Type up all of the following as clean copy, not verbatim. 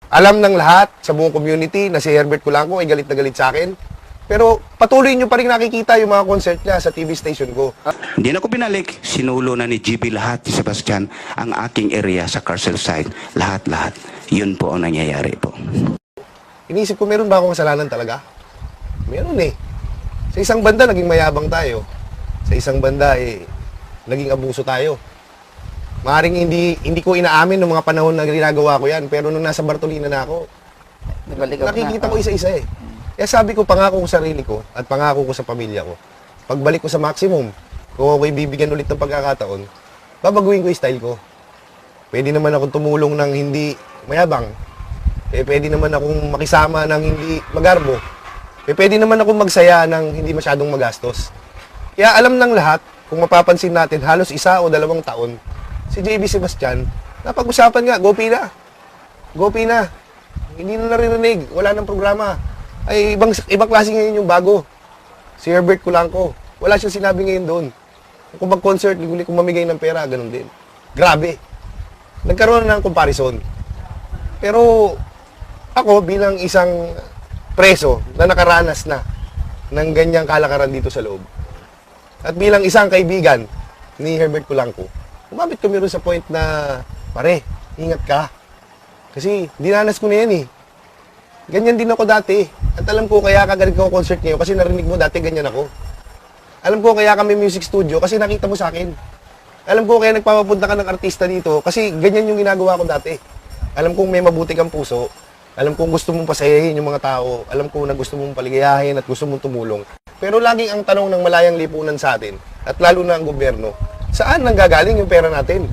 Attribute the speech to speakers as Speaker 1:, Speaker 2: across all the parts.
Speaker 1: Alam ng lahat sa buong community na si Herbert Culanco ay galit na galit sa akin. Pero patuloy nyo pa rin nakikita yung mga concert niya sa TV station ko.
Speaker 2: Hindi na ko binalik. Sinulo na ni GB lahat, ni Sebastian, ang aking area sa Carcel site. Lahat-lahat. Yun po ang nangyayari po.
Speaker 1: Iniisip ko, meron ba akong kasalanan talaga? Meron eh. Sa isang banda, naging mayabang tayo. Sa isang banda, naging abuso tayo. Maaaring hindi ko inaamin ng mga panahon na ginagawa ko yan. Pero nung nasa Bartolina na ako, nakikita ko isa-isa eh. Kaya sabi ko, pangako ko sa sarili ko at pangako ko sa pamilya ko. Pagbalik ko sa maximum, kung ako'y bibigyan ulit ng pagkakataon, babaguhin ko yung style ko. Pwede naman akong tumulong ng hindi mayabang. Pwede naman akong makisama ng hindi magarbo. Pwede naman akong magsaya ng hindi masyadong magastos. Kaya alam ng lahat, kung mapapansin natin, halos 1 o 2 taon, si JB Sebastian, napag-usapan nga, gopi na. Gopi na. Hindi na naririnig, wala nang programa. Ay, ibang klase ngayon yung bago. Si Herbert Culanco. Wala siyang sinabi ngayon doon. Kung mag-concert, kung mamigay ng pera, ganun din. Grabe. Nagkaroon na ng comparison. Pero, ako bilang isang preso na nakaranas na ng ganyang kalakaran dito sa loob. At bilang isang kaibigan ni Herbert Culanco, umabot kami rin sa point na, pare, ingat ka. Kasi, dinanas ko na yan eh. Ganyan din ako dati. At alam ko kaya kagalit ko concert ngayon kasi narinig mo dati ganyan ako. Alam ko kaya kami music studio kasi nakita mo sa akin. Alam ko kaya nagpapapunta ka ng artista dito kasi ganyan yung ginagawa ko dati. Alam kong may mabuti kang puso. Alam kong gusto mong pasayahin yung mga tao. Alam ko na gusto mong paligayahin at gusto mong tumulong. Pero laging ang tanong ng malayang lipunan sa atin at lalo na ang gobyerno, saan nanggagaling yung pera natin?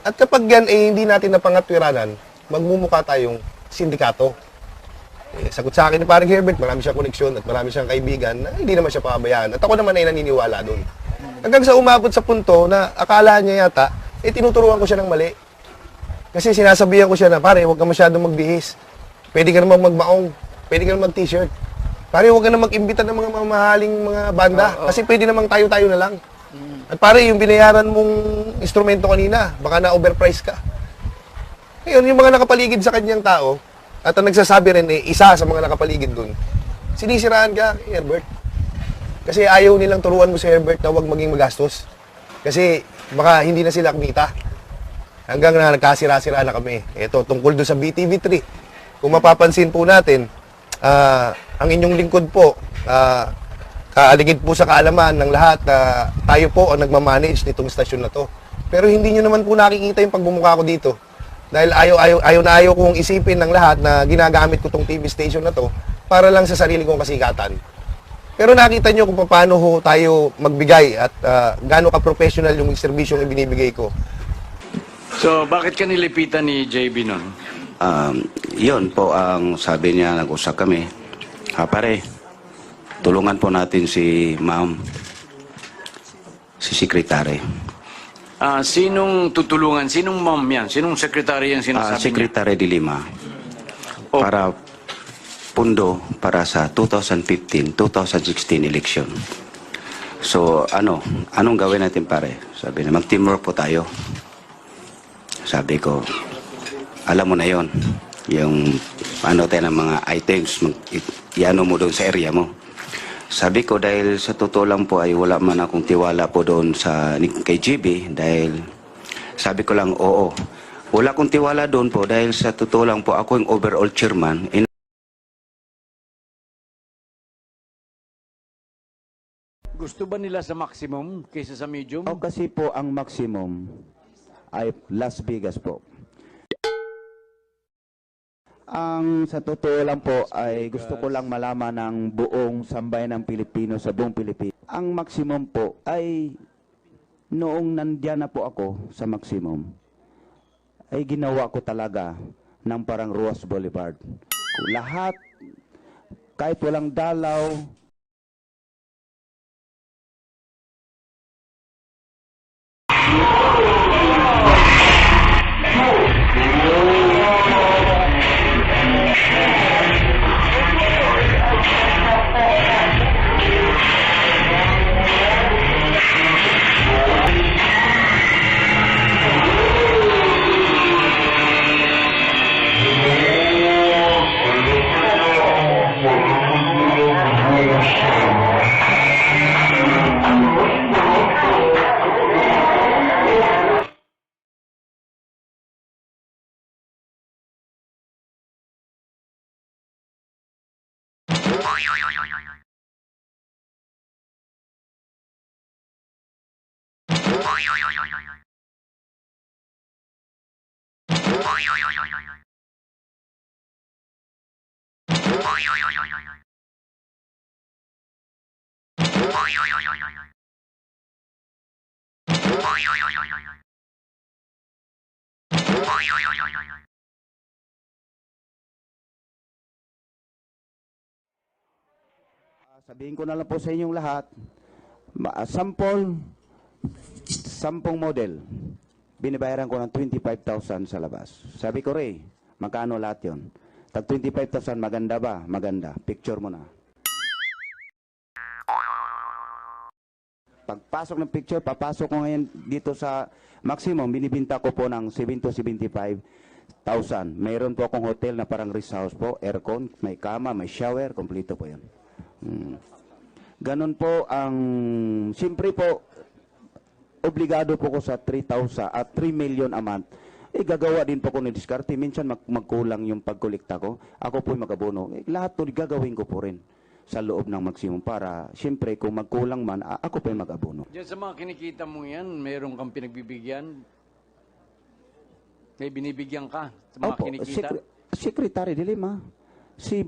Speaker 1: At kapag yan hindi natin napangatwiranan, magmumukha tayong sindikato. Sagot sa akin ni parang Herbert, marami siyang koneksyon at marami siyang kaibigan na hindi naman siya pababayaan. At ako naman ay naniniwala doon. Hanggang sa umabot sa punto na akala niya yata, tinuturuan ko siya ng mali. Kasi sinasabihan ko siya na, pare, huwag ka masyadong magbihis. Pwede ka naman magmaong, pwede ka naman mag-t-shirt. Pare, huwag ka naman mag-imbita ng mga mamahaling mga banda. Kasi pwede naman tayo-tayo na lang. At pare, yung binayaran mong instrumento kanina, baka na-overprice ka. Ngayon, yung mga nakapaligid sa kanyang tao, at ang nagsasabi rin isa sa mga nakapaligid dun, sinisiraan ka, Herbert. Kasi ayaw nilang turuan mo si Herbert na huwag maging magastos. Kasi baka hindi na sila kumita. Hanggang na nagkasira-sira na kami. Ito, tungkol doon sa BTV3. Kung mapapansin po natin, ang inyong lingkod po, kaaligid po sa kaalaman ng lahat na tayo po ang nagmamanage nitong stasyon na to. Pero hindi nyo naman po nakikita yung pagbumuka ko dito. Dahil ayaw kong isipin ng lahat na ginagamit ko tong TV station na to para lang sa sarili kong kasikatan. Pero nakita nyo kung paano ho tayo magbigay at gaano ka-professional yung serbisyong ibinibigay ko.
Speaker 3: So, bakit ka nilipitan ni JB nun?
Speaker 2: Yun po ang sabi niya, nag-usap kami. Pare, tulungan po natin si ma'am, si sekretary.
Speaker 3: Sinong tutulungan? Sinong ma'am yan? Sinong secretary yung sinasabi niya?
Speaker 2: Secretary de Lima. Para pundo para sa 2015-2016 election. So, anong gawin natin pare? Sabi niya, mag-teamwork po tayo. Sabi ko, alam mo na yon, yung tayo ng mga items, iano mo doon sa area mo. Sabi ko, dahil sa totoo lang po ay wala man akong tiwala po doon kay GB, dahil sabi ko lang, oo. Wala akong tiwala doon po dahil sa totoo lang po ako yung overall chairman.
Speaker 3: Gusto ba nila sa maximum kaysa sa medium?
Speaker 2: Kasi po ang maximum ay Las Vegas po. Ang sa totoo lang po ay gusto ko lang malaman ng buong sambayan ng Pilipino sa buong Pilipinas. Ang maximum po ay noong nandiyan na po ako sa maximum ay ginawa ko talaga ng parang Ruas Boulevard. Lahat, kahit walang dalaw, Sabihin ko na lang po sa inyong lahat, sampung model, binibayaran ko ng 25,000 sa labas. Sabi ko, Ray, magkano lahat yun? Tag 25,000, maganda ba? Maganda. Picture mo na. Pagpasok ng picture, papasok ko ngayon dito sa maximum, binibinta ko po ng 7 to 75,000. Mayroon po akong hotel na parang rest house po, aircon, may kama, may shower, kompleto po yan. Ganon po ang, siyempre po, obligado po ko sa 3,000 at 3 million a month. Gagawa din po ko ng diskarte. Minsan magkulang yung pagkolekta ko. Ako po magabono. Lahat po gagawin ko po rin sa loob ng maximum para, siyempre, kung magkulang man, ako po mag-abono.
Speaker 3: Diyan sa mga kinikita mo yan, meron kang pinagbibigyan? May binibigyan ka sa mga
Speaker 2: Opo,
Speaker 3: kinikita?
Speaker 2: Secretary Dilima. Si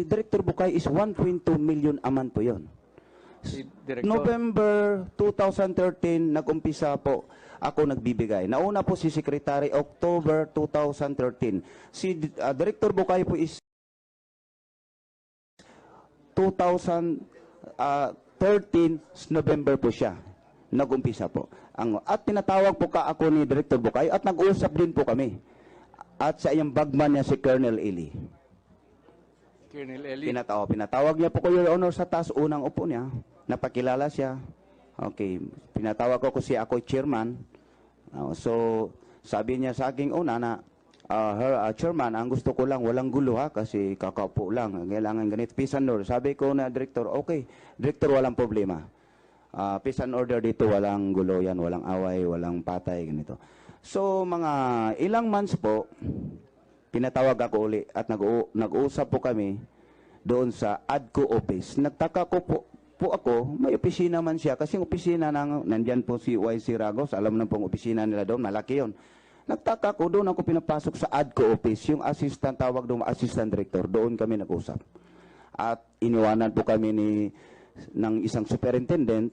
Speaker 2: Director Bukay is 1.2 million a month po yun.
Speaker 3: Si Director?
Speaker 2: November 2013, nag-umpisa po ako nagbibigay. Nauna po si Secretary October 2013. Si Director Bukay po is 2013 November po siya. Nag-umpisa po. At tinatawag po ka ako ni Director Bukay at nag-uusap din po kami. At sa iyang bagman niya si Colonel Eli.
Speaker 3: Colonel Eli?
Speaker 2: Pinatawag niya po ko, Your Honor, sa taas, unang upo niya. Napakilala siya. Okay. Pinatawag ko ako chairman. So, sabi niya sa aking una na, Chairman, ang gusto ko lang, walang gulo ha, kasi kakaupo lang. Kailangan ganito. Peace and order. Sabi ko na, Director, okay. Director, walang problema. Peace and order dito, walang gulo yan, walang away, walang patay, ganito. So, mga ilang months po, pinatawag ako uli at nag-uusap po kami doon sa ADCO office. Nagtaka ko po ako, may opisina man siya, kasi yung opisina nandyan po si YC Ragos, alam na pong opisina nila doon, malaki yun. Nagtaka ko, doon ako pinapasok sa ADCO office, yung assistant, tawag doon, assistant director, doon kami nag-usap. At iniwanan po kami ng isang superintendent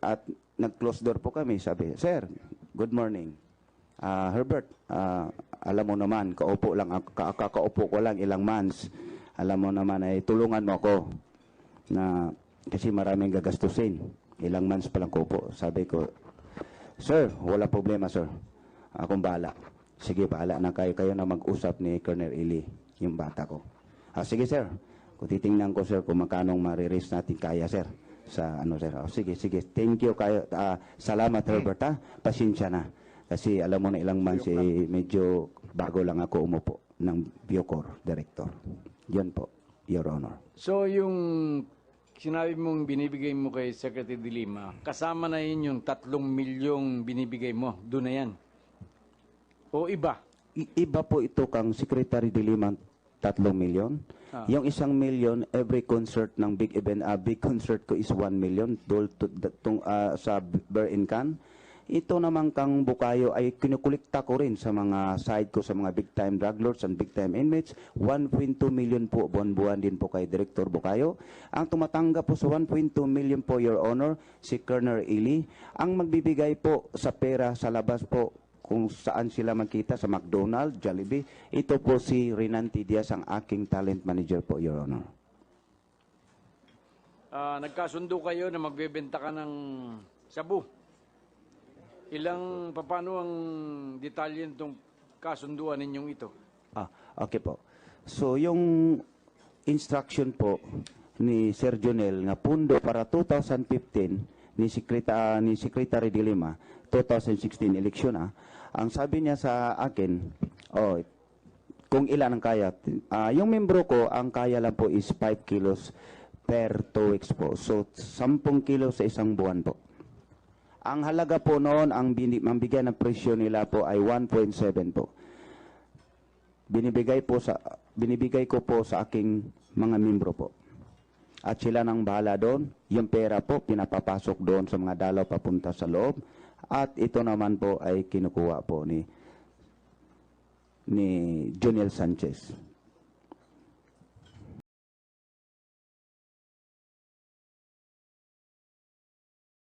Speaker 2: at nag-close door po kami. Sabi, Sir, good morning. Herbert, alam mo naman, kakaupo ko lang ilang months. Alam mo naman ay tulungan mo ako na kasi maraming gagastusin. Ilang months pa lang ko po. Sabi ko, Sir, wala problema, sir. Akong bahala. Sige, bahala na kayo na mag-usap ni Colonel Eli, yung bata ko. Sige, sir. Kung titingnan ko, sir, kung magkanong mariris natin kaya, sir. Sa sir. Sige. Thank you kayo. Salamat, Herbert, ha. Pasensya na. Kasi alam mo na ilang months, medyo bago lang ako umupo ng Bucor Director. Yan po, Your Honor.
Speaker 3: So, yung sinabi mong binibigay mo kay Secretary De Lima, kasama na yun yung 3 milyong binibigay mo. Doon na yan. O iba?
Speaker 2: Iba po ito kang Secretary De Lima, 3 milyon. Yung 1 million, every concert ng big event, big concert ko is 1 million sa Bear in Can. Ito naman kang Bukayo ay kinukulikta ko rin sa mga side ko sa mga big time drug lords and big time inmates. 1.2 million po, buwan-buwan din po kay Director Bukayo. Ang tumatanggap po sa 1.2 million po, Your Honor, si Colonel Eli. Ang magbibigay po sa pera sa labas po, kung saan sila magkita sa McDonald's, Jollibee, ito po si Renanti Diaz, ang aking talent manager po, Your Honor.
Speaker 3: Nagkasundo kayo na magbebenta ka ng sabu. Paano ang detalye nitong kasunduan ninyong ito?
Speaker 2: Okay po. So, yung instruction po ni Sir Jonel nga pundo para 2015 ni Secretary De Lima, 2016 eleksyon ang sabi niya sa akin, kung ilan ang kaya. Yung membro ko, ang kaya lang po is 5 kilos per 2 weeks po. So, 10 kilos sa isang buwan po. Ang halaga po noon, ang bigyan ng presyo nila po ay 1.7 po. Binibigay ko po sa aking mga membro po. At sila nang bahala doon. Yung pera po, pinapapasok doon sa mga dalaw papunta sa loob. At ito naman po ay kinukuha po ni Juniel Sanchez.